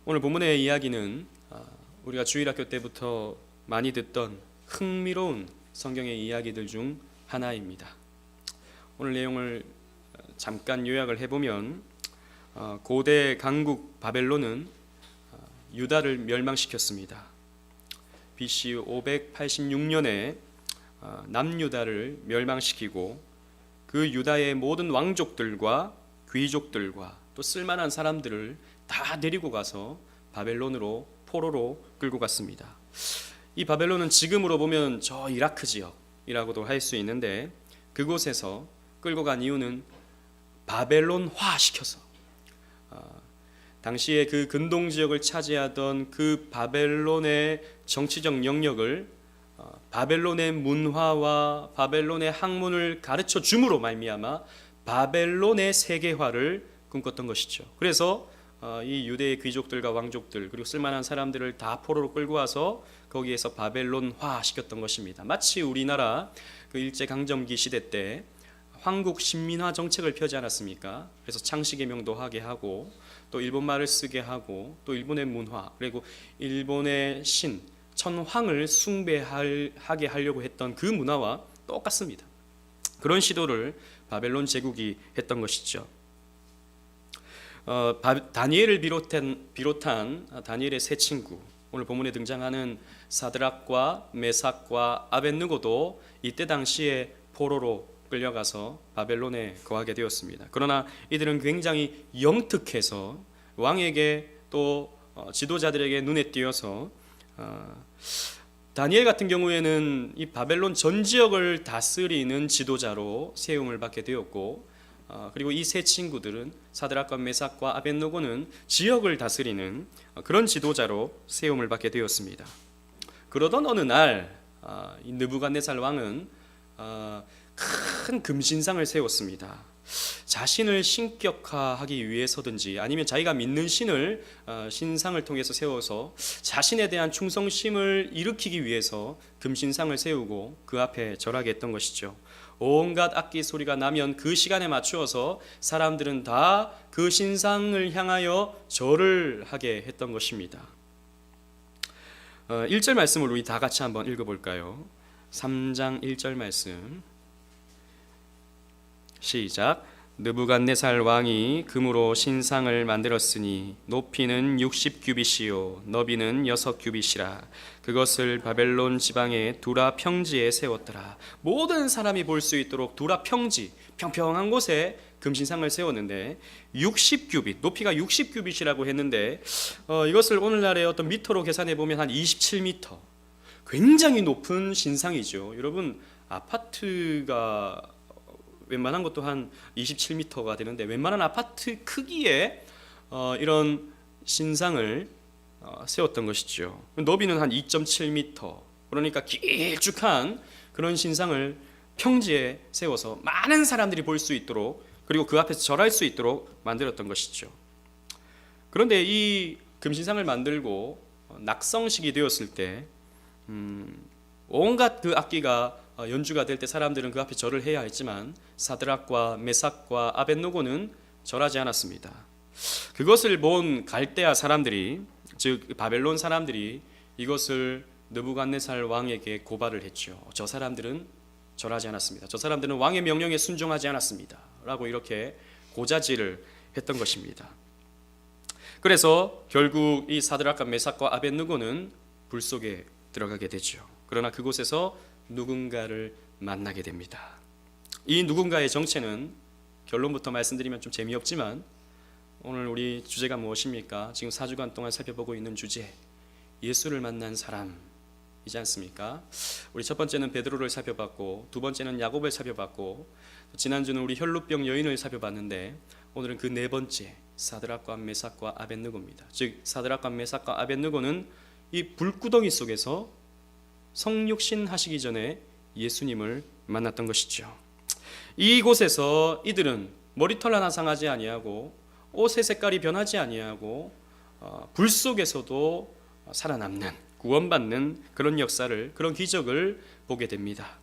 오늘 본문의 이야기는 우리가 주일학교 때부터 많이 듣던 흥미로운 성경의 이야기들 중 하나입니다. 오늘 내용을 잠깐 요약을 해보면 고대 강국 바벨론은 유다를 멸망시켰습니다. BC 586년에 남유다를 멸망시키고 그 유다의 모든 왕족들과 귀족들과 또 쓸만한 사람들을 다 데리고 가서 바벨론으로 포로로 끌고 갔습니다. 이 바벨론은 지금으로 보면 저 이라크 지역이라고도 할 수 있는데 그곳에서 끌고 간 이유는 바벨론화 시켜서 당시에 그 근동 지역을 차지하던 그 바벨론의 정치적 영역을 바벨론의 문화와 바벨론의 학문을 가르쳐 줌으로 말미암아 바벨론의 세계화를 꿈꿨던 것이죠. 그래서 이 유대의 귀족들과 왕족들 그리고 쓸만한 사람들을 다 포로로 끌고 와서 거기에서 바벨론화 시켰던 것입니다. 마치 우리나라 그 일제강점기 시대 때 황국 신민화 정책을 펴지 않았습니까? 그래서 창씨개명도 하게 하고 또 일본말을 쓰게 하고 또 일본의 문화 그리고 일본의 신 천황을 숭배하게 하려고 했던 그 문화와 똑같습니다. 그런 시도를 바벨론 제국이 했던 것이죠. 다니엘을 비롯한 다니엘의 세 친구, 오늘 본문에 등장하는 사드락과 메삭과 아벳느고도 이때 당시에 포로로 끌려가서 바벨론에 거하게 되었습니다. 그러나 이들은 굉장히 영특해서 왕에게 또 지도자들에게 눈에 띄어서 다니엘 같은 경우에는 이 바벨론 전 지역을 다스리는 지도자로 세움을 받게 되었고 그리고 이 세 친구들은 사드락과 메삭과 아벳느고는 지역을 다스리는 그런 지도자로 세움을 받게 되었습니다. 그러던 어느 날 이 느부갓네살 왕은 큰 금신상을 세웠습니다. 자신을 신격화하기 위해서든지 아니면 자기가 믿는 신을 신상을 통해서 세워서 자신에 대한 충성심을 일으키기 위해서 금신상을 세우고 그 앞에 절하게 했던 것이죠. 온갖 악기 소리가 나면 그 시간에 맞추어서 사람들은 다 그 신상을 향하여 절을 하게 했던 것입니다. 1절 말씀을 우리 다 같이 한번 읽어볼까요? 3장 1절 말씀 시작. 느부갓네살 왕이 금으로 신상을 만들었으니 높이는 60규빗이요 너비는 6규빗이라 그것을 바벨론 지방의 두라 평지에 세웠더라. 모든 사람이 볼 수 있도록 두라 평지 평평한 곳에 금신상을 세웠는데 60규빗 높이가 60규빗이라고 했는데 이것을 오늘날의 어떤 미터로 계산해 보면 한 27미터 굉장히 높은 신상이죠. 여러분 아파트가 웬만한 것도 한 27m가 되는데 웬만한 아파트 크기의 이런 신상을 세웠던 것이죠. 너비는 한 2.7m 그러니까 길쭉한 그런 신상을 평지에 세워서 많은 사람들이 볼 수 있도록 그리고 그 앞에서 절할 수 있도록 만들었던 것이죠. 그런데 이 금신상을 만들고 낙성식이 되었을 때 온갖 그 악기가 연주가 될 때 사람들은 그 앞에 절을 해야 했지만 사드락과 메삭과 아벳느고는 절하지 않았습니다. 그것을 본 갈대아 사람들이 즉 바벨론 사람들이 이것을 느부갓네살 왕에게 고발을 했죠. 저 사람들은 절하지 않았습니다. 저 사람들은 왕의 명령에 순종하지 않았습니다. 라고 이렇게 고자질을 했던 것입니다. 그래서 결국 이 사드락과 메삭과 아벳느고는 불 속에 들어가게 되죠. 그러나 그곳에서 누군가를 만나게 됩니다. 이 누군가의 정체는 결론부터 말씀드리면 좀 재미없지만 오늘 우리 주제가 무엇입니까? 지금 4주간 동안 살펴보고 있는 주제 예수를 만난 사람이지 않습니까? 우리 첫 번째는 베드로를 살펴봤고 두 번째는 야곱을 살펴봤고 지난주는 우리 혈루병 여인을 살펴봤는데 오늘은 그 네 번째 사드락과 메삭과 아벳느고입니다. 즉 사드락과 메삭과 아벳느고는 이 불구덩이 속에서 성육신 하시기 전에 예수님을 만났던 것이죠. 이곳에서 이들은 머리털 하나 상하지 아니하고 옷의 색깔이 변하지 아니하고 불 속에서도 살아남는 구원받는 그런 역사를 그런 기적을 보게 됩니다.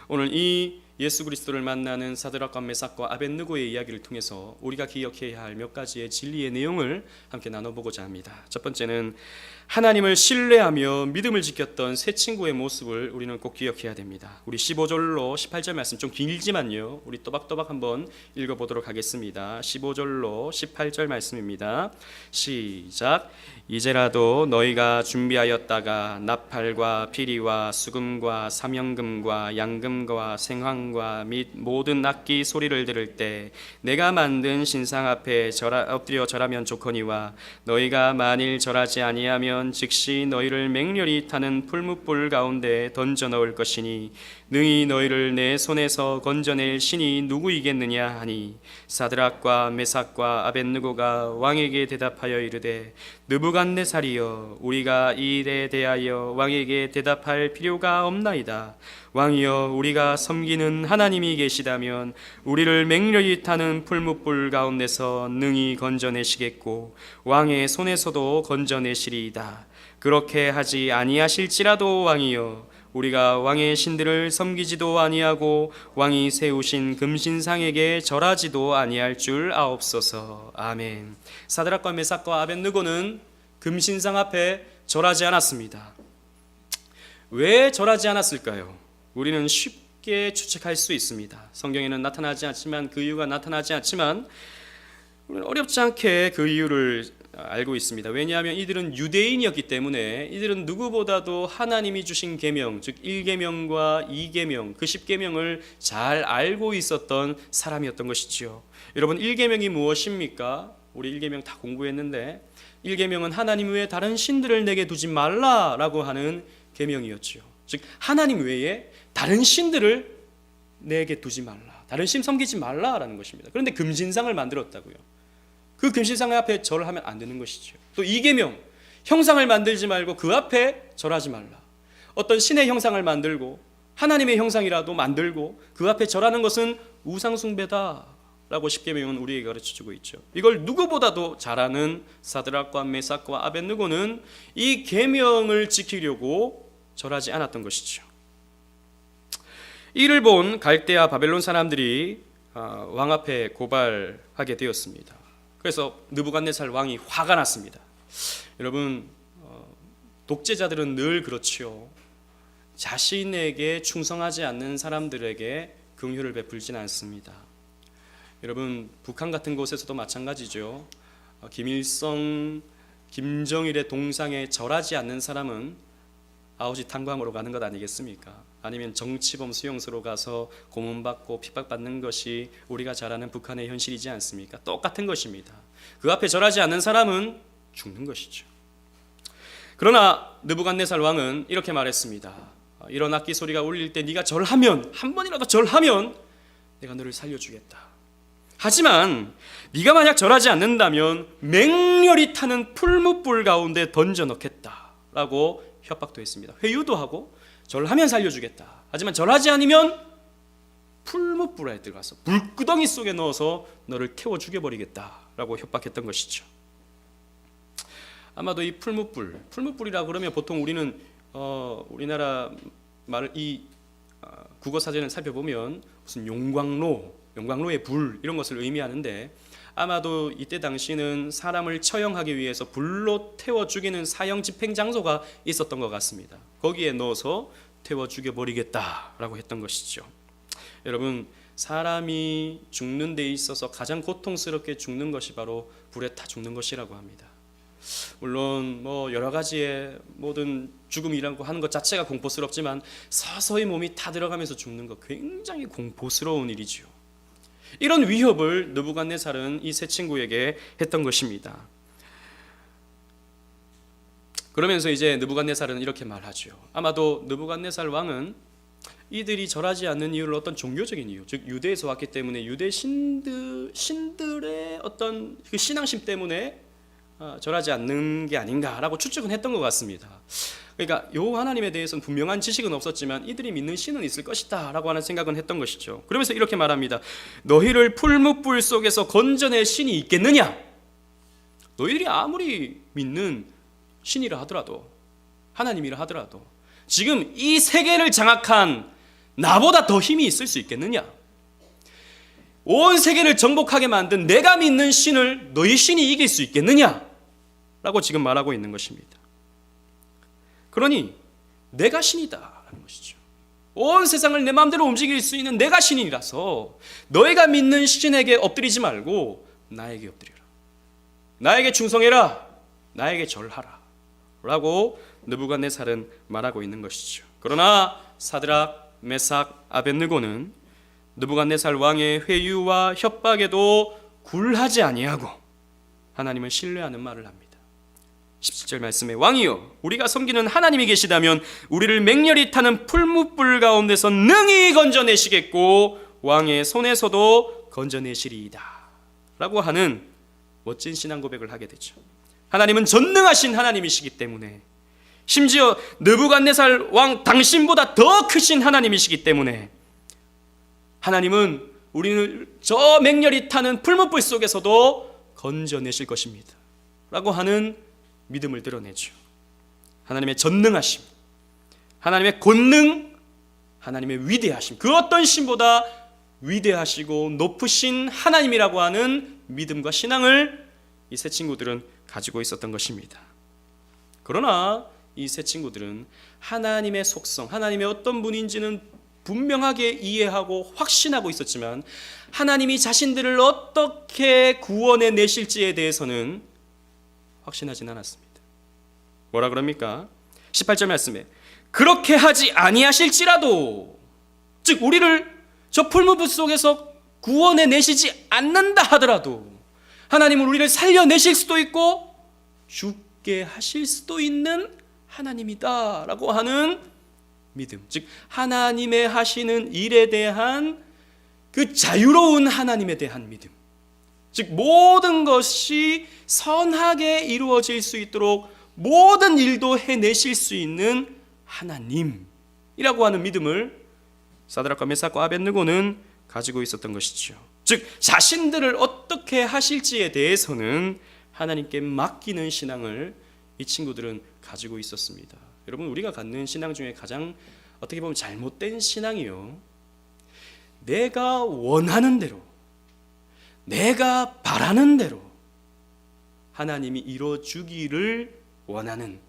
오늘 이 예수 그리스도를 만나는 사드락과 메삭과 아벳느고의 이야기를 통해서 우리가 기억해야 할 몇 가지의 진리의 내용을 함께 나눠보고자 합니다. 첫 번째는 하나님을 신뢰하며 믿음을 지켰던 세 친구의 모습을 우리는 꼭 기억해야 됩니다. 우리 15절로 18절 말씀 좀 길지만요, 우리 또박또박 한번 읽어보도록 하겠습니다. 15절로 18절 말씀입니다. 시작. 이제라도 너희가 준비하였다가 나팔과 피리와 수금과 사명금과 양금과 생황과 및 모든 악기 소리를 들을 때 내가 만든 신상 앞에 엎드려 절하면 좋거니와 너희가 만일 절하지 아니하면 즉시 너희를 맹렬히 타는 풀무불 가운데 던져 넣을 것이니 능히 너희를 내 손에서 건져낼 신이 누구이겠느냐 하니 사드락과 메삭과 아벳느고가 왕에게 대답하여 이르되 느부갓네살이여 우리가 이 일에 대하여 왕에게 대답할 필요가 없나이다. 왕이여 우리가 섬기는 하나님이 계시다면 우리를 맹렬히 타는 풀무불 가운데서 능히 건져내시겠고 왕의 손에서도 건져내시리이다. 그렇게 하지 아니하실지라도 왕이여 우리가 왕의 신들을 섬기지도 아니하고 왕이 세우신 금신상에게 절하지도 아니할 줄 아옵소서. 아멘. 사드락과 메삭과 아벳느고는 금신상 앞에 절하지 않았습니다. 왜 절하지 않았을까요? 우리는 쉽게 추측할 수 있습니다. 성경에는 나타나지 않지만, 그 이유가 나타나지 않지만 우리는 어렵지 않게 그 이유를 알고 있습니다. 왜냐하면 이들은 유대인이었기 때문에 이들은 누구보다도 하나님이 주신 계명, 즉 1계명과 2계명, 그 10계명을 잘 알고 있었던 사람이었던 것이지요. 여러분, 1계명이 무엇입니까? 우리 1계명 다 공부했는데 1계명은 하나님 외에 다른 신들을 내게 두지 말라라고 하는 계명이었지요. 즉 하나님 외에 다른 신들을 내게 두지 말라, 다른 신 섬기지 말라라는 것입니다. 그런데 금신상을 만들었다고요. 그 금신상 앞에 절을 하면 안 되는 것이죠. 또 2계명, 형상을 만들지 말고 그 앞에 절하지 말라. 어떤 신의 형상을 만들고 하나님의 형상이라도 만들고 그 앞에 절하는 것은 우상숭배다 라고 10계명은 우리에게 가르쳐주고 있죠. 이걸 누구보다도 잘하는 사드락과 메삭과 아벳느고는 이 계명을 지키려고 절하지 않았던 것이죠. 이를 본 갈대아 바벨론 사람들이 왕 앞에 고발하게 되었습니다. 그래서 느부갓네살 왕이 화가 났습니다. 여러분, 독재자들은 늘 그렇지요. 자신에게 충성하지 않는 사람들에게 긍휼을 베풀지는 않습니다. 여러분, 북한 같은 곳에서도 마찬가지죠. 김일성, 김정일의 동상에 절하지 않는 사람은 아우지 탄광으로 가는 것 아니겠습니까? 아니면 정치범 수용소로 가서 고문받고 핍박받는 것이 우리가 잘 아는 북한의 현실이지 않습니까? 똑같은 것입니다. 그 앞에 절하지 않는 사람은 죽는 것이죠. 그러나 느부갓네살 왕은 이렇게 말했습니다. 이런 악기 소리가 울릴 때 네가 절하면, 한 번이라도 절하면 내가 너를 살려주겠다. 하지만 네가 만약 절하지 않는다면 맹렬히 타는 풀무불 가운데 던져 넣겠다라고 협박도 했습니다. 회유도 하고 절하면 살려주겠다. 하지만 절하지 않으면 풀무불에 들어가서 불구덩이 속에 넣어서 너를 태워 죽여버리겠다라고 협박했던 것이죠. 아마도 이 풀무불이라고 그러면 보통 우리는 우리나라 말을 이 국어 사전을 살펴보면 무슨 용광로의 불 이런 것을 의미하는데, 아마도 이때 당시는 사람을 처형하기 위해서 불로 태워 죽이는 사형 집행 장소가 있었던 것 같습니다. 거기에 넣어서 태워 죽여버리겠다라고 했던 것이죠. 여러분, 사람이 죽는 데 있어서 가장 고통스럽게 죽는 것이 바로 불에 타 죽는 것이라고 합니다. 물론 여러 가지의 모든 죽음이라고 하는 것 자체가 공포스럽지만 서서히 몸이 타 들어가면서 죽는 것 굉장히 공포스러운 일이지요. 이런 위협을 느부갓네살은 이 세 친구에게 했던 것입니다. 그러면서 이제 느부갓네살은 이렇게 말하죠. 아마도 느부갓네살 왕은 이들이 절하지 않는 이유를 어떤 종교적인 이유, 즉 유대에서 왔기 때문에 유대 신들의 어떤 그 신앙심 때문에 절하지 않는 게 아닌가라고 추측은 했던 것 같습니다. 그러니까 요 하나님에 대해서는 분명한 지식은 없었지만 이들이 믿는 신은 있을 것이다 라고 하는 생각은 했던 것이죠. 그러면서 이렇게 말합니다. 너희를 풀무불 속에서 건져낼 신이 있겠느냐? 너희들이 아무리 믿는 신이라 하더라도, 하나님이라 하더라도 지금 이 세계를 장악한 나보다 더 힘이 있을 수 있겠느냐? 온 세계를 정복하게 만든 내가 믿는 신을 너희 신이 이길 수 있겠느냐? 라고 지금 말하고 있는 것입니다. 그러니 내가 신이다 하는 것이죠. 온 세상을 내 마음대로 움직일 수 있는 내가 신이라서 너희가 믿는 신에게 엎드리지 말고 나에게 엎드려라. 나에게 충성해라. 나에게 절하라. 라고 느부갓네살은 말하고 있는 것이죠. 그러나 사드락, 메삭, 아벳느고는 느부갓네살 왕의 회유와 협박에도 굴하지 아니하고 하나님을 신뢰하는 말을 합니다. 17절 말씀에 왕이여 우리가 섬기는 하나님이 계시다면 우리를 맹렬히 타는 풀무불 가운데서 능히 건져내시겠고 왕의 손에서도 건져내시리이다 라고 하는 멋진 신앙 고백을 하게 되죠. 하나님은 전능하신 하나님이시기 때문에, 심지어 느부갓네살 왕 당신보다 더 크신 하나님이시기 때문에 하나님은 우리를 저 맹렬히 타는 풀무불 속에서도 건져내실 것입니다 라고 하는 믿음을 드러내죠. 하나님의 전능하심, 하나님의 권능, 하나님의 위대하심, 그 어떤 신보다 위대하시고 높으신 하나님이라고 하는 믿음과 신앙을 이 세 친구들은 가지고 있었던 것입니다. 그러나 이 세 친구들은 하나님의 속성, 하나님의 어떤 분인지는 분명하게 이해하고 확신하고 있었지만 하나님이 자신들을 어떻게 구원해 내실지에 대해서는 확신하진 않았습니다. 뭐라 그럽니까? 18절 말씀에 그렇게 하지 아니하실지라도, 즉 우리를 저 풀무불 속에서 구원해 내시지 않는다 하더라도 하나님은 우리를 살려내실 수도 있고 죽게 하실 수도 있는 하나님이다 라고 하는 믿음, 즉 하나님의 하시는 일에 대한 그 자유로운 하나님에 대한 믿음, 즉 모든 것이 선하게 이루어질 수 있도록 모든 일도 해내실 수 있는 하나님이라고 하는 믿음을 사드락과 메삭과 아벳느고는 가지고 있었던 것이죠. 즉 자신들을 어떻게 하실지에 대해서는 하나님께 맡기는 신앙을 이 친구들은 가지고 있었습니다. 여러분, 우리가 갖는 신앙 중에 가장 어떻게 보면 잘못된 신앙이요, 내가 원하는 대로, 내가 바라는 대로 하나님이 이루어주기를 원하는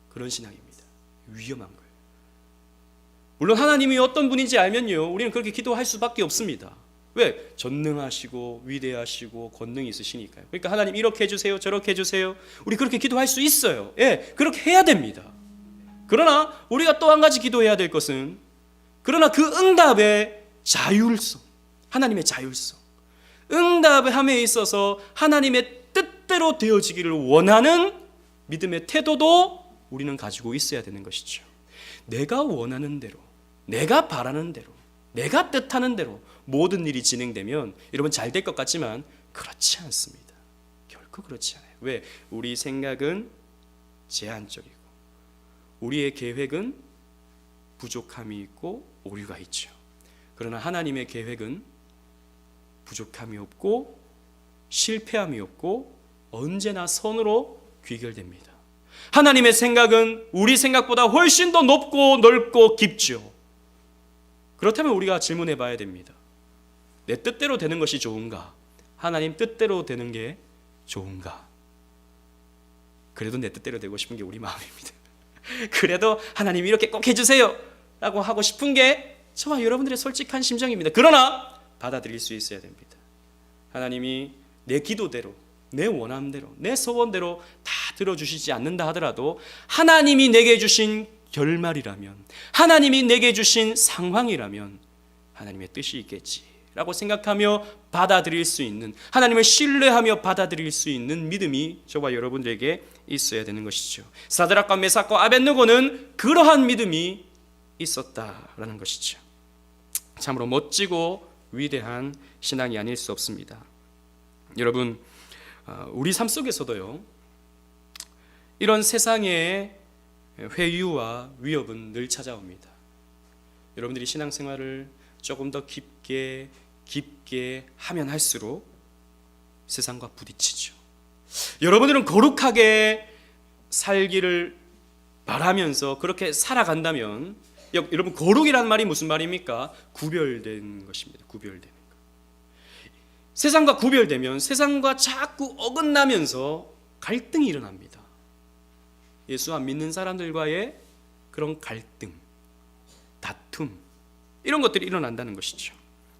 그런 신앙입니다. 위험한 거예요. 물론 하나님이 어떤 분인지 알면요, 우리는 그렇게 기도할 수밖에 없습니다. 왜? 전능하시고 위대하시고 권능이 있으시니까요. 그러니까 하나님 이렇게 해주세요, 저렇게 해주세요. 우리 그렇게 기도할 수 있어요. 예, 그렇게 해야 됩니다. 그러나 우리가 또 한 가지 기도해야 될 것은, 그러나 그 응답의 자율성, 하나님의 자율성, 응답함에 있어서 하나님의 뜻대로 되어지기를 원하는 믿음의 태도도 우리는 가지고 있어야 되는 것이죠. 내가 원하는 대로, 내가 바라는 대로, 내가 뜻하는 대로 모든 일이 진행되면 여러분 잘 될 것 같지만 그렇지 않습니다. 결코 그렇지 않아요. 왜? 우리 생각은 제한적이고 우리의 계획은 부족함이 있고 오류가 있죠. 그러나 하나님의 계획은 부족함이 없고 실패함이 없고 언제나 선으로 귀결됩니다. 하나님의 생각은 우리 생각보다 훨씬 더 높고 넓고 깊죠. 그렇다면 우리가 질문해 봐야 됩니다. 내 뜻대로 되는 것이 좋은가? 하나님 뜻대로 되는 게 좋은가? 그래도 내 뜻대로 되고 싶은 게 우리 마음입니다. 그래도 하나님 이렇게 꼭 해주세요 라고 하고 싶은 게 저와 여러분들의 솔직한 심정입니다. 그러나 받아들일 수 있어야 됩니다. 하나님이 내 기도대로, 내 원함대로, 내 소원대로 다 들어주시지 않는다 하더라도 하나님이 내게 주신 결말이라면, 하나님이 내게 주신 상황이라면 하나님의 뜻이 있겠지 라고 생각하며 받아들일 수 있는, 하나님을 신뢰하며 받아들일 수 있는 믿음이 저와 여러분들에게 있어야 되는 것이죠. 사드락과 메삭과 아벳느고는 그러한 믿음이 있었다라는 것이죠. 참으로 멋지고 위대한 신앙이 아닐 수 없습니다. 여러분, 우리 삶 속에서도요, 이런 세상의 회유와 위협은 늘 찾아옵니다. 여러분들이 신앙생활을 조금 더 깊게 하면 할수록 세상과 부딪히죠. 여러분들은 거룩하게 살기를 바라면서 그렇게 살아간다면 여러분, 거룩이라는 말이 무슨 말입니까? 구별된 것입니다. 구별되는 것. 세상과 구별되면 세상과 자꾸 어긋나면서 갈등이 일어납니다. 예수 안 믿는 사람들과의 그런 갈등, 다툼, 이런 것들이 일어난다는 것이죠.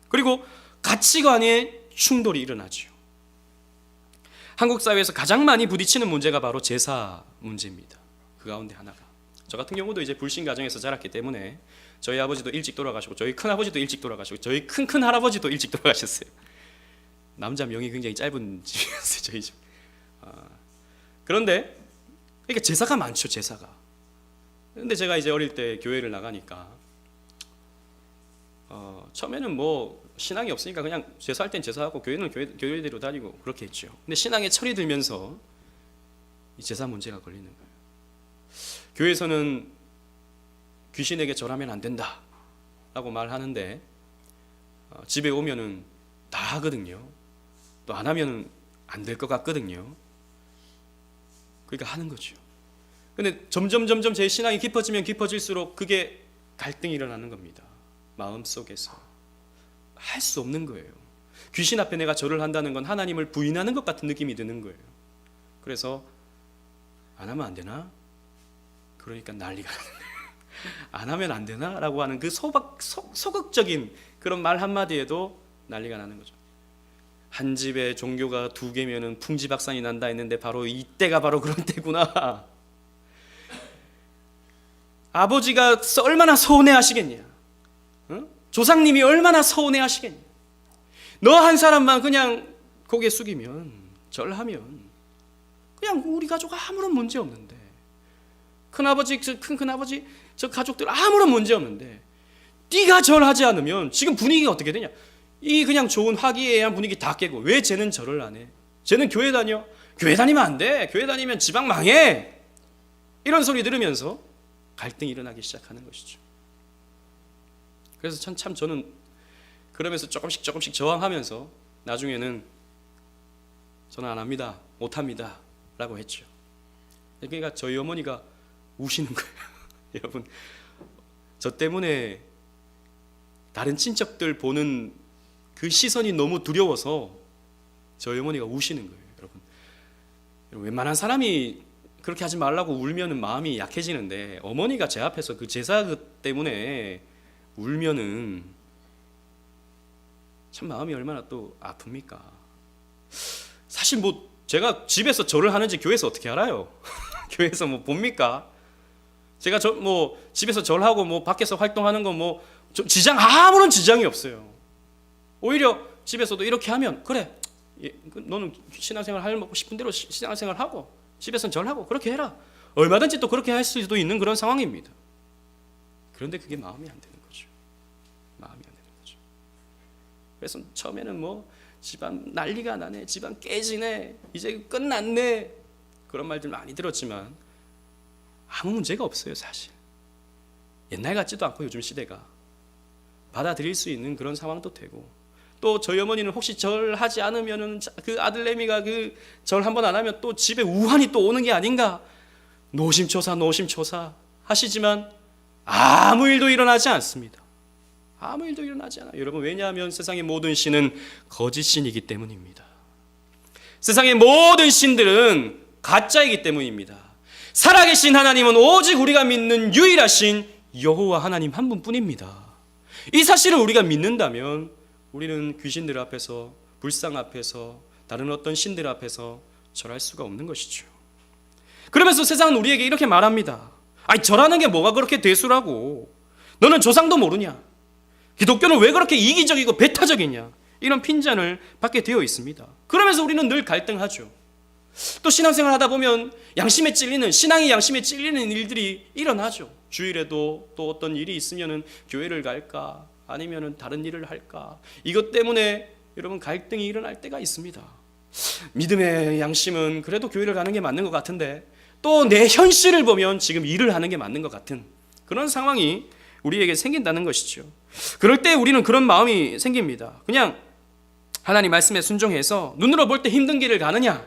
그리고 가치관의 충돌이 일어나죠. 한국 사회에서 가장 많이 부딪히는 문제가 바로 제사 문제입니다. 그 가운데 하나가, 저 같은 경우도 이제 불신 가정에서 자랐기 때문에 저희 아버지도 일찍 돌아가시고 저희 큰아버지도 일찍 돌아가시고 저희 큰할아버지도 일찍 돌아가셨어요. 남자 명이 굉장히 짧은 집이었어요, 저희 집. 그런데 그러니까 제사가 많죠, 제사가. 근데 제가 이제 어릴 때 교회를 나가니까 처음에는 뭐 신앙이 없으니까 그냥 제사할 땐 제사하고 교회는 교회대로 다니고 그렇게 했죠. 근데 신앙에 철이 들면서 이 제사 문제가 걸리는 거예요. 교회에서는 귀신에게 절하면 안 된다 라고 말하는데 집에 오면은 다 하거든요. 또 안 하면 안 될 것 같거든요. 그러니까 하는 거죠. 근데 점점 제 신앙이 깊어지면 깊어질수록 그게 갈등이 일어나는 겁니다. 마음속에서 할 수 없는 거예요. 귀신 앞에 내가 절을 한다는 건 하나님을 부인하는 것 같은 느낌이 드는 거예요. 그래서 안 하면 안 되나? 그러니까 난리가 나는 거예요. 안 하면 안 되나? 라고 하는 그 소극적인 그런 말 한마디에도 난리가 나는 거죠. 한 집에 종교가 2개면은 풍지박산이 난다 했는데 바로 이때가 바로 그런 때구나. 아버지가 얼마나 서운해하시겠냐? 조상님이 얼마나 서운해하시겠냐? 너 한 사람만 그냥 고개 숙이면, 절하면 그냥 우리 가족 아무런 문제 없는데, 큰아버지, 큰아버지, 저 가족들 아무런 문제 없는데 네가 절하지 않으면 지금 분위기가 어떻게 되냐? 이 그냥 좋은 화기애애한 분위기 다 깨고, 왜 쟤는 절을 안 해? 쟤는 교회 다녀? 교회 다니면 안 돼. 교회 다니면 지방 망해. 이런 소리 들으면서 갈등이 일어나기 시작하는 것이죠. 그래서 참 저는 그러면서 조금씩 저항하면서 나중에는 저는 안 합니다, 못 합니다 라고 했죠. 그러니까 저희 어머니가 우시는 거예요. 여러분, 저 때문에 다른 친척들 보는 그 시선이 너무 두려워서 저희 어머니가 우시는 거예요. 여러분, 웬만한 사람이 그렇게 하지 말라고 울면은 마음이 약해지는데, 어머니가 제 앞에서 그 제사 때문에 울면은 참 마음이 얼마나 또 아픕니까? 사실 뭐 제가 집에서 절을 하는지 교회에서 어떻게 알아요? 교회에서 뭐 봅니까? 제가 뭐 집에서 절하고 뭐 밖에서 활동하는 건 뭐 아무런 지장이 없어요. 오히려 집에서도 이렇게 하면, 그래, 너는 신앙생활 하고 싶은 대로 신앙생활 하고 집에서는 절하고 그렇게 해라. 얼마든지 또 그렇게 할 수도 있는 그런 상황입니다. 그런데 그게 마음이 안 되는 거죠. 마음이 안 되는 거죠. 그래서 처음에는 뭐 집안 난리가 나네, 집안 깨지네, 이제 끝났네, 그런 말들 많이 들었지만 아무 문제가 없어요. 사실 옛날 같지도 않고 요즘 시대가 받아들일 수 있는 그런 상황도 되고, 또 저희 어머니는 혹시 절하지 않으면은 그 아들내미가 그 절 한 번 안 하면 또 집에 우환이 또 오는 게 아닌가, 노심초사 하시지만 아무 일도 일어나지 않습니다. 아무 일도 일어나지 않아요. 여러분, 왜냐하면 세상의 모든 신은 거짓신이기 때문입니다. 세상의 모든 신들은 가짜이기 때문입니다. 살아계신 하나님은 오직 우리가 믿는 유일하신 여호와 하나님 한 분뿐입니다. 이 사실을 우리가 믿는다면 우리는 귀신들 앞에서, 불상 앞에서, 다른 어떤 신들 앞에서 절할 수가 없는 것이죠. 그러면서 세상은 우리에게 이렇게 말합니다. 아니, 절하는 게 뭐가 그렇게 대수라고? 너는 조상도 모르냐? 기독교는 왜 그렇게 이기적이고 배타적이냐? 이런 핀잔을 받게 되어 있습니다. 그러면서 우리는 늘 갈등하죠. 또 신앙생활 하다 보면 신앙이 양심에 찔리는 일들이 일어나죠. 주일에도 또 어떤 일이 있으면은 교회를 갈까, 아니면은 다른 일을 할까, 이것 때문에 여러분 갈등이 일어날 때가 있습니다. 믿음의 양심은 그래도 교회를 가는 게 맞는 것 같은데, 또 내 현실을 보면 지금 일을 하는 게 맞는 것 같은 그런 상황이 우리에게 생긴다는 것이죠. 그럴 때 우리는 그런 마음이 생깁니다. 그냥 하나님 말씀에 순종해서 눈으로 볼 때 힘든 길을 가느냐,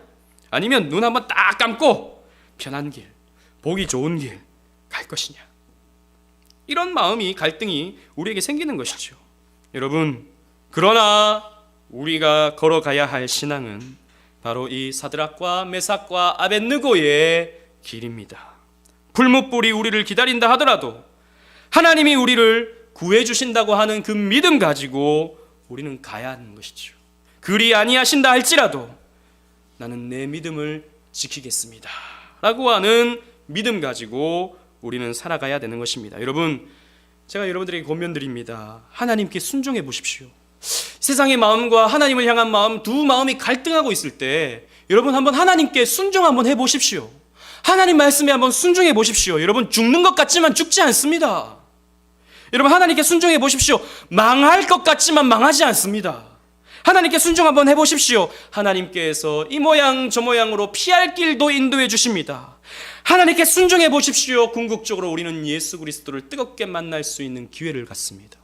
아니면 눈 한번 딱 감고 편한 길, 보기 좋은 길 갈 것이냐. 이런 마음이 갈등이 우리에게 생기는 것이죠. 여러분, 그러나 우리가 걸어가야 할 신앙은 바로 이 사드락과 메삭과 아벳느고의 길입니다. 풀무불이 우리를 기다린다 하더라도 하나님이 우리를 구해주신다고 하는 그 믿음 가지고 우리는 가야 하는 것이죠. 그리 아니하신다 할지라도 나는 내 믿음을 지키겠습니다 라고 하는 믿음 가지고 우리는 살아가야 되는 것입니다. 여러분, 제가 여러분들에게 권면드립니다. 하나님께 순종해 보십시오. 세상의 마음과 하나님을 향한 마음, 두 마음이 갈등하고 있을 때 여러분 한번 하나님께 순종 한번 해보십시오. 하나님 말씀에 한번 순종해 보십시오. 여러분, 죽는 것 같지만 죽지 않습니다. 여러분, 하나님께 순종해 보십시오. 망할 것 같지만 망하지 않습니다. 하나님께 순종 한번 해보십시오. 하나님께서 이 모양 저 모양으로 피할 길도 인도해 주십니다. 하나님께 순종해 보십시오. 궁극적으로 우리는 예수 그리스도를 뜨겁게 만날 수 있는 기회를 갖습니다.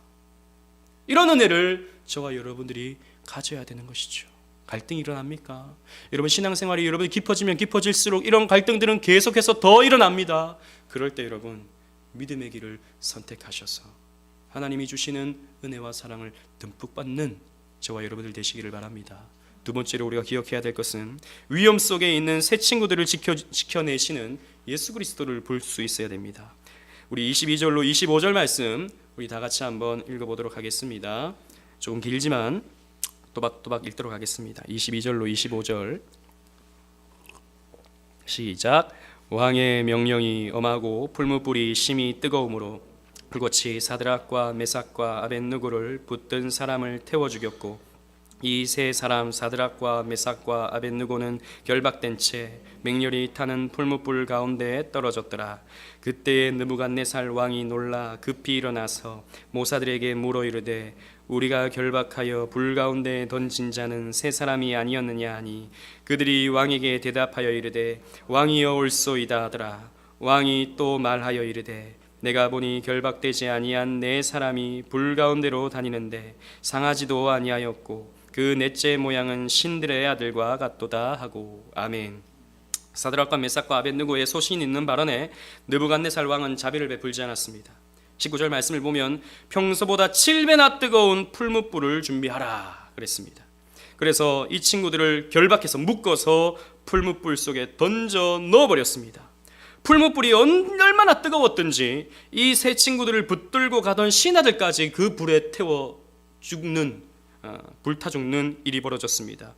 이런 은혜를 저와 여러분들이 가져야 되는 것이죠. 갈등이 일어납니까? 여러분, 신앙생활이 여러분이 깊어지면 깊어질수록 이런 갈등들은 계속해서 더 일어납니다. 그럴 때 여러분, 믿음의 길을 선택하셔서 하나님이 주시는 은혜와 사랑을 듬뿍 받는 저와 여러분들 되시기를 바랍니다. 두 번째로 우리가 기억해야 될 것은 위험 속에 있는 새 친구들을 지켜내시는 예수 그리스도를 볼 수 있어야 됩니다. 우리 22절로 25절 말씀 우리 다 같이 한번 읽어보도록 하겠습니다. 조금 길지만 또박또박 읽도록 하겠습니다. 22절로 25절 시작. 왕의 명령이 엄하고 풀무불이 심히 뜨거움으로 불꽃이 사드락과 메삭과 아벳느고를 붙든 사람을 태워 죽였고 이 세 사람 사드락과 메삭과 아벳느고는 결박된 채 맹렬히 타는 풀무불 가운데에 떨어졌더라. 그때에 느부갓네살 왕이 놀라 급히 일어나서 모사들에게 물어 이르되 우리가 결박하여 불 가운데에 던진 자는 세 사람이 아니었느냐 하니 그들이 왕에게 대답하여 이르되 왕이여 올소이다 하더라. 왕이 또 말하여 이르되 내가 보니 결박되지 아니한 네 사람이 불 가운데로 다니는데 상하지도 아니하였고 그 넷째 모양은 신들의 아들과 같도다 하고. 아멘. 사드락과 메삭과 아벳느고의 소신 있는 발언에 느부갓네살 왕은 자비를 베풀지 않았습니다. 19절 말씀을 보면 평소보다 7배나 뜨거운 풀무불을 준비하라 그랬습니다. 그래서 이 친구들을 결박해서 묶어서 풀무불 속에 던져 넣어버렸습니다. 풀무불이 얼마나 뜨거웠던지 이 세 친구들을 붙들고 가던 신하들까지 그 불에 태워 죽는, 불타 죽는 일이 벌어졌습니다.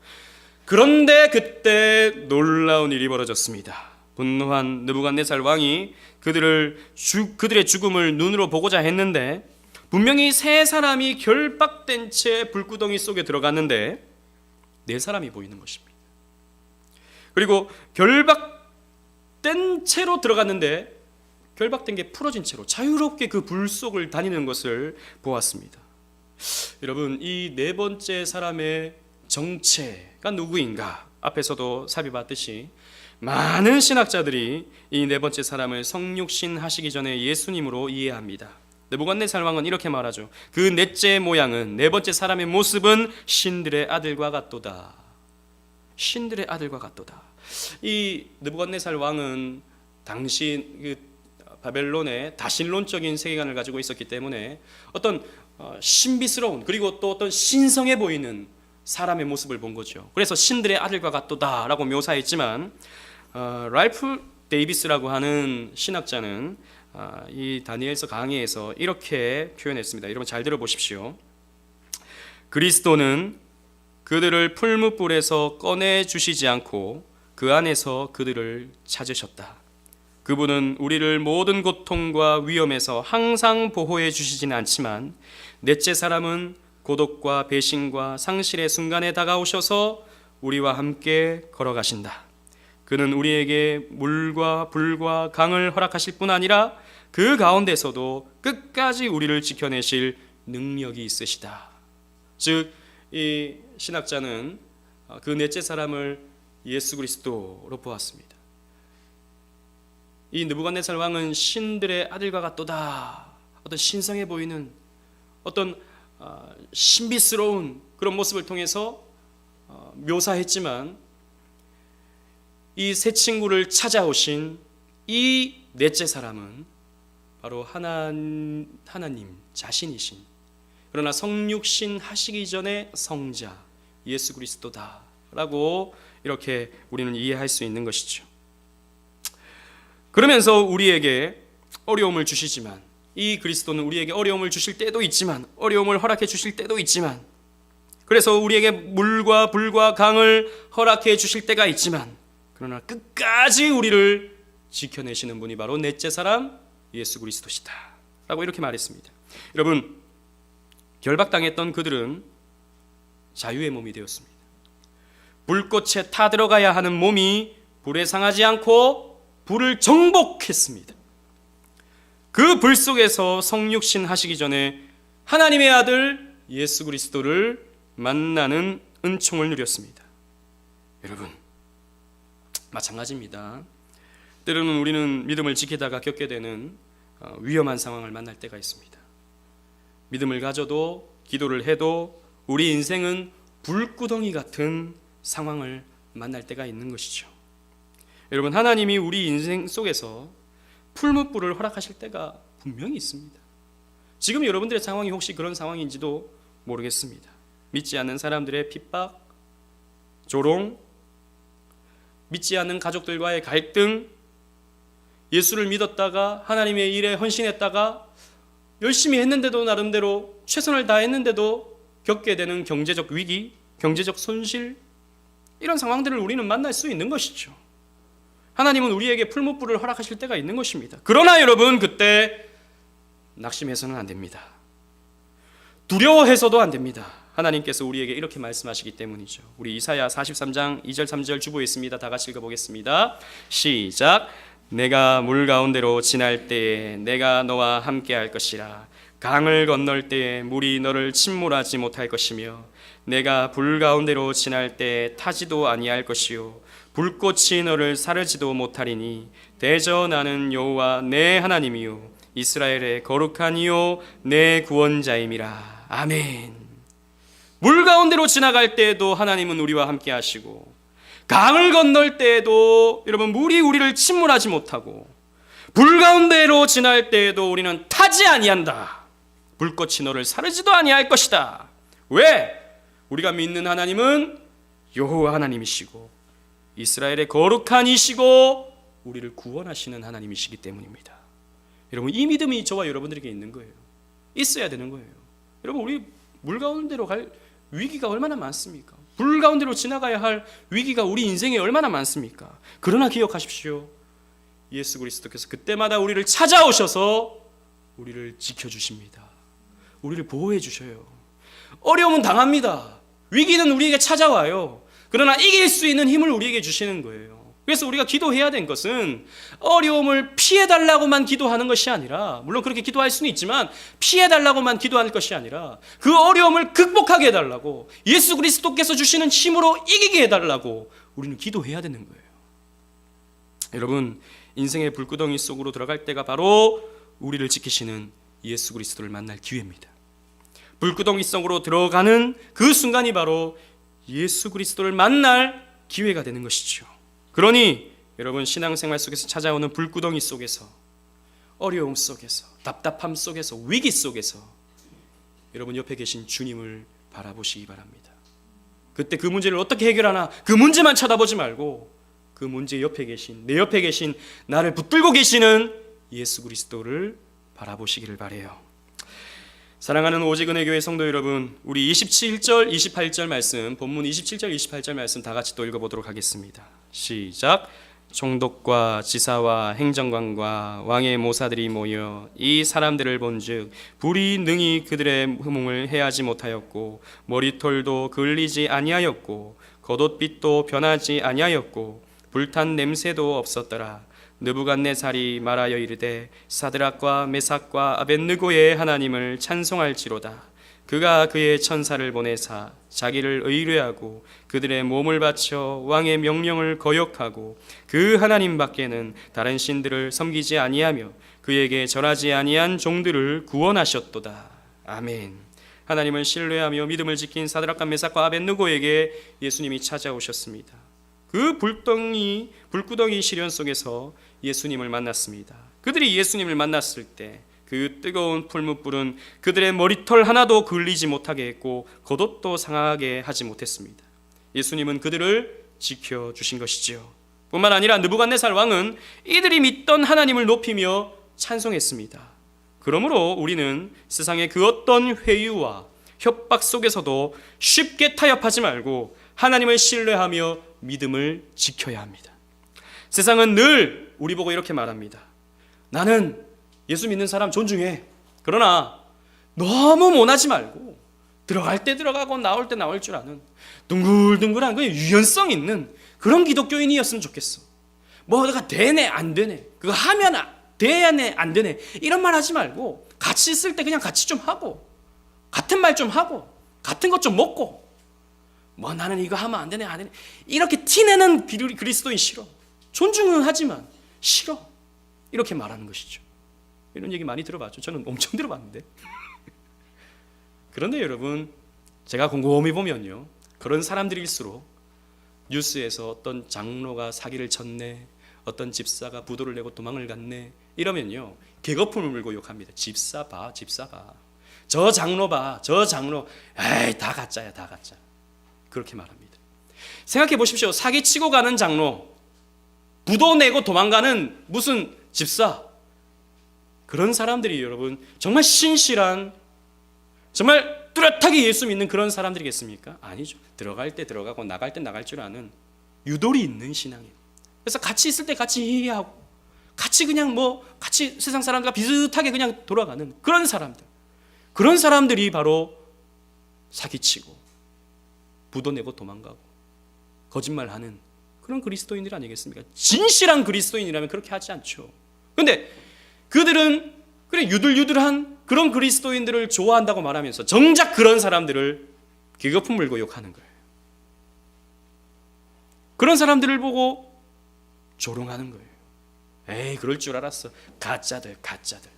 그런데 그때 놀라운 일이 벌어졌습니다. 분노한 느부갓네살 왕이 그들의 죽음을 눈으로 보고자 했는데 분명히 세 사람이 결박된 채 불구덩이 속에 들어갔는데 네 사람이 보이는 것입니다. 그리고 결박된 채로 들어갔는데 결박된 게 풀어진 채로 자유롭게 그 불 속을 다니는 것을 보았습니다. 여러분, 이 네 번째 사람의 정체가 누구인가? 앞에서도 살펴봤듯이 많은 신학자들이 이 네 번째 사람을 성육신 하시기 전에 예수님으로 이해합니다. 느부갓네살 왕은 이렇게 말하죠. 그 넷째 모양은, 네 번째 사람의 모습은 신들의 아들과 같도다. 신들의 아들과 같도다. 이 느부갓네살 왕은 당시 그 바벨론의 다신론적인 세계관을 가지고 있었기 때문에 어떤 신비스러운, 그리고 또 어떤 신성해 보이는 사람의 모습을 본 거죠. 그래서 신들의 아들과 같도다라고 묘사했지만 랄프 데이비스라고 하는 신학자는 이 다니엘서 강의에서 이렇게 표현했습니다. 여러분 잘 들어보십시오. 그리스도는 그들을 풀무불에서 꺼내 주시지 않고 그 안에서 그들을 찾으셨다. 그분은 우리를 모든 고통과 위험에서 항상 보호해 주시지는 않지만 넷째 사람은 고독과 배신과 상실의 순간에 다가오셔서 우리와 함께 걸어가신다. 그는 우리에게 물과 불과 강을 허락하실 뿐 아니라 그 가운데서도 끝까지 우리를 지켜내실 능력이 있으시다. 즉, 이 신학자는 그 넷째 사람을 예수 그리스도로 보았습니다. 이 느부갓네살 왕은 신들의 아들과 같도다. 어떤 신성해 보이는 어떤 신비스러운 그런 모습을 통해서 묘사했지만 이 세 친구를 찾아오신 이 넷째 사람은 바로 하나님 자신이신, 그러나 성육신 하시기 전에 성자 예수 그리스도다라고 이렇게 우리는 이해할 수 있는 것이죠. 그러면서 우리에게 어려움을 주시지만, 이 그리스도는 우리에게 어려움을 주실 때도 있지만, 어려움을 허락해 주실 때도 있지만, 그래서 우리에게 물과 불과 강을 허락해 주실 때가 있지만, 그러나 끝까지 우리를 지켜내시는 분이 바로 넷째 사람 예수 그리스도시다 라고 이렇게 말했습니다. 여러분, 결박당했던 그들은 자유의 몸이 되었습니다. 불꽃에 타들어가야 하는 몸이 불에 상하지 않고 불을 정복했습니다. 그 불 속에서 성육신 하시기 전에 하나님의 아들 예수 그리스도를 만나는 은총을 누렸습니다. 여러분, 마찬가지입니다. 때로는 우리는 믿음을 지키다가 겪게 되는 위험한 상황을 만날 때가 있습니다. 믿음을 가져도 기도를 해도 우리 인생은 불구덩이 같은 상황을 만날 때가 있는 것이죠. 여러분, 하나님이 우리 인생 속에서 풀무불을 허락하실 때가 분명히 있습니다. 지금 여러분들의 상황이 혹시 그런 상황인지도 모르겠습니다. 믿지 않는 사람들의 핍박, 조롱, 믿지 않는 가족들과의 갈등, 예수를 믿었다가 하나님의 일에 헌신했다가 열심히 했는데도 나름대로 최선을 다했는데도 겪게 되는 경제적 위기, 경제적 손실, 이런 상황들을 우리는 만날 수 있는 것이죠. 하나님은 우리에게 풀무불을 허락하실 때가 있는 것입니다. 그러나 여러분, 그때 낙심해서는 안 됩니다. 두려워해서도 안 됩니다. 하나님께서 우리에게 이렇게 말씀하시기 때문이죠. 우리 이사야 43장 2절 3절 주보에 있습니다. 다 같이 읽어보겠습니다. 시작. 내가 물 가운데로 지날 때에 내가 너와 함께 할 것이라. 강을 건널 때에 물이 너를 침몰하지 못할 것이며 내가 불 가운데로 지날 때에 타지도 아니할 것이요 불꽃이 너를 사르지도 못하리니 대저 나는 여호와 내 하나님이요 이스라엘의 거룩한 이요 내 구원자임이라. 아멘. 물 가운데로 지나갈 때에도 하나님은 우리와 함께 하시고, 강을 건널 때에도 여러분 물이 우리를 침몰하지 못하고, 불 가운데로 지날 때에도 우리는 타지 아니한다. 불꽃이 너를 사르지도 아니할 것이다. 왜? 우리가 믿는 하나님은 여호와 하나님이시고 이스라엘의 거룩한 이시고 우리를 구원하시는 하나님이시기 때문입니다. 여러분, 이 믿음이 저와 여러분들에게 있는 거예요. 있어야 되는 거예요. 여러분, 우리 물 가운데로 갈 위기가 얼마나 많습니까? 불 가운데로 지나가야 할 위기가 우리 인생에 얼마나 많습니까? 그러나 기억하십시오. 예수 그리스도께서 그때마다 우리를 찾아오셔서 우리를 지켜주십니다. 우리를 보호해 주셔요. 어려움은 당합니다. 위기는 우리에게 찾아와요. 그러나 이길 수 있는 힘을 우리에게 주시는 거예요. 그래서 우리가 기도해야 된 것은 어려움을 피해달라고만 기도하는 것이 아니라, 물론 그렇게 기도할 수는 있지만 피해달라고만 기도할 것이 아니라 그 어려움을 극복하게 해달라고, 예수 그리스도께서 주시는 힘으로 이기게 해달라고 우리는 기도해야 되는 거예요. 여러분, 인생의 불구덩이 속으로 들어갈 때가 바로 우리를 지키시는 예수 그리스도를 만날 기회입니다. 불구덩이 속으로 들어가는 그 순간이 바로 예수 그리스도를 만날 기회가 되는 것이죠. 그러니 여러분, 신앙생활 속에서 찾아오는 불구덩이 속에서, 어려움 속에서, 답답함 속에서, 위기 속에서 여러분 옆에 계신 주님을 바라보시기 바랍니다. 그때 그 문제를 어떻게 해결하나 그 문제만 쳐다보지 말고 그 문제 옆에 계신, 내 옆에 계신, 나를 붙들고 계시는 예수 그리스도를 바라보시기를 바라요. 사랑하는 오직은혜 교회 성도 여러분, 우리 27절 28절 말씀, 본문 27절 28절 말씀 다 같이 또 읽어보도록 하겠습니다. 시작. 총독과 지사와 행정관과 왕의 모사들이 모여 이 사람들을 본즉 불이 능히 그들의 흐몽을 해하지 못하였고 머리털도 그을리지 아니하였고 겉옷빛도 변하지 아니하였고 불탄 냄새도 없었더라. 느부갓네살이 말하여 이르되 사드락과 메삭과 아벳느고의 하나님을 찬송할지로다. 그가 그의 천사를 보내사 자기를 의뢰하고 그들의 몸을 바쳐 왕의 명령을 거역하고 그 하나님 밖에는 다른 신들을 섬기지 아니하며 그에게 절하지 아니한 종들을 구원하셨도다. 아멘. 하나님을 신뢰하며 믿음을 지킨 사드락과 메삭과 아벳느고에게 예수님이 찾아오셨습니다. 그 불구덩이 시련 속에서 예수님을 만났습니다. 그들이 예수님을 만났을 때 그 뜨거운 풀무불은 그들의 머리털 하나도 그을리지 못하게 했고 겉옷도 상하게 하지 못했습니다. 예수님은 그들을 지켜주신 것이지요. 뿐만 아니라 느부갓네살 왕은 이들이 믿던 하나님을 높이며 찬송했습니다. 그러므로 우리는 세상의 그 어떤 회유와 협박 속에서도 쉽게 타협하지 말고 하나님을 신뢰하며 믿음을 지켜야 합니다. 세상은 늘 우리 보고 이렇게 말합니다. 나는 예수 믿는 사람 존중해. 그러나 너무 모나지 말고 들어갈 때 들어가고 나올 때 나올 줄 아는 둥글둥글한 그 유연성 있는 그런 기독교인이었으면 좋겠어. 뭐가 되네 안 되네, 그거 하면 되네 안 되네, 이런 말 하지 말고 같이 있을 때 그냥 같이 좀 하고 같은 말 좀 하고 같은 것 좀 먹고 뭐 나는 이거 하면 안 되네 안 되네 이렇게 티내는 그리스도인 싫어. 존중은 하지만 싫어. 이렇게 말하는 것이죠. 이런 얘기 많이 들어봤죠. 저는 엄청 들어봤는데. 그런데 여러분, 제가 곰곰이 보면요, 그런 사람들일수록 뉴스에서 어떤 장로가 사기를 쳤네, 어떤 집사가 부도를 내고 도망을 갔네 이러면요 계거품을 물고 욕합니다. 집사 봐, 집사 봐, 저 장로 봐, 저 장로, 에이 다 가짜야, 다 가짜. 그렇게 말합니다. 생각해 보십시오. 사기치고 가는 장로, 부도 내고 도망가는 무슨 집사, 그런 사람들이 여러분 정말 신실한, 정말 뚜렷하게 예수 믿는 그런 사람들이겠습니까? 아니죠. 들어갈 때 들어가고 나갈 때 나갈 줄 아는 유도리 있는 신앙이에요. 그래서 같이 있을 때 같이 얘기하고 같이 그냥 같이 세상 사람들과 비슷하게 그냥 돌아가는 그런 사람들, 그런 사람들이 바로 사기치고 부도 내고 도망가고 거짓말하는 그런 그리스도인들 아니겠습니까? 진실한 그리스도인이라면 그렇게 하지 않죠. 그런데 그들은 그래 유들유들한 그런 그리스도인들을 좋아한다고 말하면서 정작 그런 사람들을 기거품 물고 욕하는 거예요. 그런 사람들을 보고 조롱하는 거예요. 에이 그럴 줄 알았어, 가짜들 가짜들.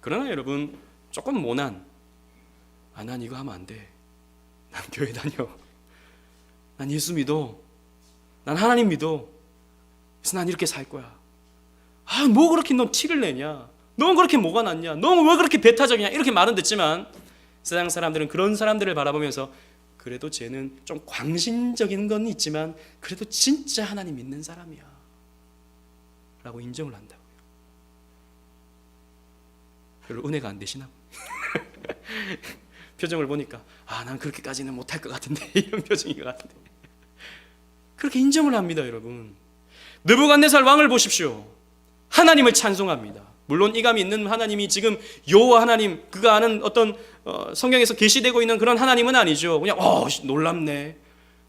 그러나 여러분 조금 모난, 난 이거 하면 안 돼, 난 교회 다녀, 난 예수 믿어, 난 하나님 믿어, 그래서 난 이렇게 살 거야. 뭐 그렇게 넌 티를 내냐, 넌 그렇게 뭐가 낫냐, 넌 왜 그렇게 배타적이냐, 이렇게 말은 듣지만 세상 사람들은 그런 사람들을 바라보면서 그래도 쟤는 좀 광신적인 건 있지만 그래도 진짜 하나님 믿는 사람이야 라고 인정을 한다고요. 별로 은혜가 안 되시나? 표정을 보니까 난 그렇게까지는 못할 것 같은데 이런 표정인 것 같은데 그렇게 인정을 합니다. 여러분, 느부갓네살 왕을 보십시오. 하나님을 찬송합니다. 물론 이감이 있는 하나님이 지금 여호와 하나님, 그가 아는 어떤 성경에서 계시되고 있는 그런 하나님은 아니죠. 그냥 놀랍네,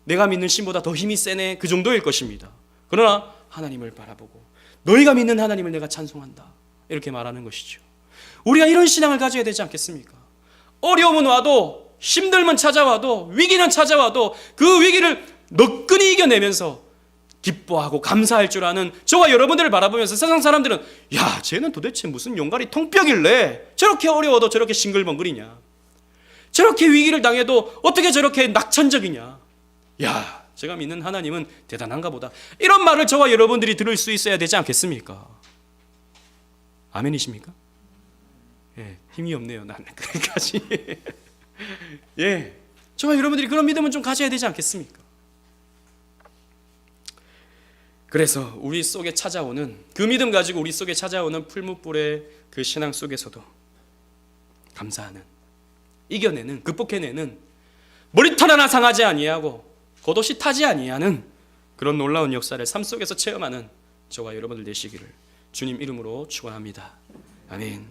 내가 믿는 신보다 더 힘이 세네, 그 정도일 것입니다. 그러나 하나님을 바라보고 너희가 믿는 하나님을 내가 찬송한다 이렇게 말하는 것이죠. 우리가 이런 신앙을 가져야 되지 않겠습니까? 어려움은 와도, 힘들면 찾아와도, 위기는 찾아와도 그 위기를 너끈히 이겨내면서 기뻐하고 감사할 줄 아는 저와 여러분들을 바라보면서 세상 사람들은 야 쟤는 도대체 무슨 용가리 통뼈길래 저렇게 어려워도 저렇게 싱글벙글이냐, 저렇게 위기를 당해도 어떻게 저렇게 낙천적이냐, 야 제가 믿는 하나님은 대단한가 보다, 이런 말을 저와 여러분들이 들을 수 있어야 되지 않겠습니까? 아멘이십니까? 예, 힘이 없네요 나는 그까지. 예, 저와 여러분들이 그런 믿음은 좀 가져야 되지 않겠습니까? 그래서 우리 속에 찾아오는 그 믿음 가지고 우리 속에 찾아오는 풀무불의 그 신앙 속에서도 감사하는, 이겨내는, 극복해내는, 머리털 하나 상하지 아니하고 겉옷이 타지 아니하는 그런 놀라운 역사를 삶 속에서 체험하는 저와 여러분들 되시기를 주님 이름으로 축원합니다. 아멘.